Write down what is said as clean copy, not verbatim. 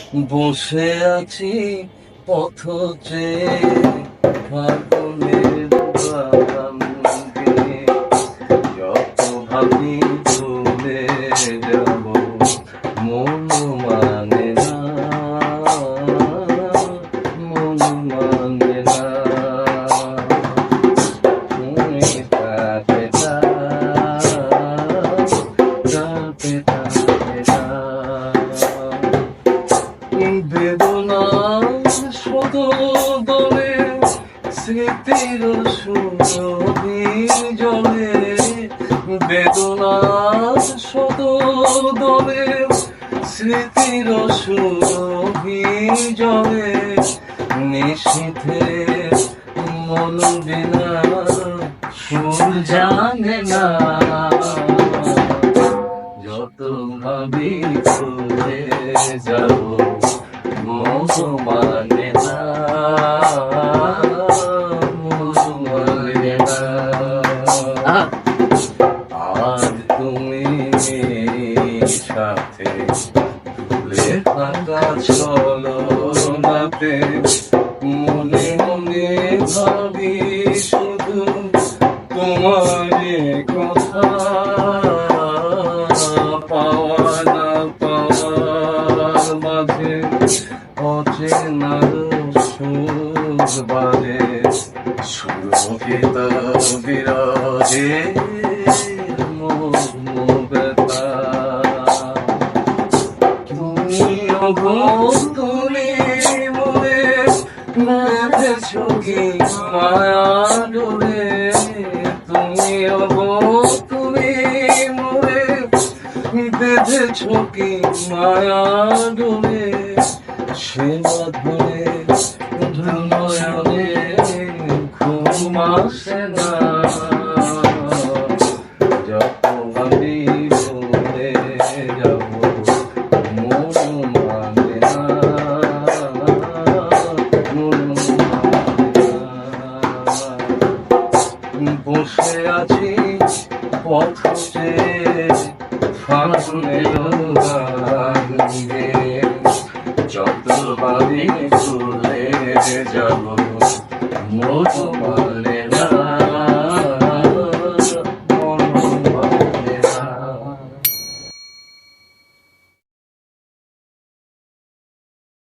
বসে আছি পথ চেয়ে ফাগুনের বাগান দিয়ে, যত ভাবি চলে যাব মন মানে না, মন মানে না। তুমি তাকে তাকে বেদনার শত দলে স্মৃতির সুরভি জলে, বেদনার শত দলে স্মৃতির সুরভি জলে, নিশীথে মন বিনা সুর জানে না, যত ভাবি চলে যাব মন মানে না, মন মানে না। আর তুমি সাথে ভুলে থাকা ছলনাতে মনে মনে ভাবি শুধু তোমার কথা, পাওয়া না পাওয়ার মাঝে অচেনা সুর বাজে, সুরভিত বিরহে মর্ম ব্যথা। তুমি তুমি মনে বেঁধেছ কি মায়া ডোরে, তুমি তুমি মনে বেঁধেছ কি মায়া ডোরে, সে ধরে নয়নে ঘুম আসে না, যত ভাবি চলে যাব মন মানে না, মন মানে না। বসে আছি পথ চেয়ে ফাগুনের বাগান দিয়ে, যত ভাবি চলে যাব মন মানে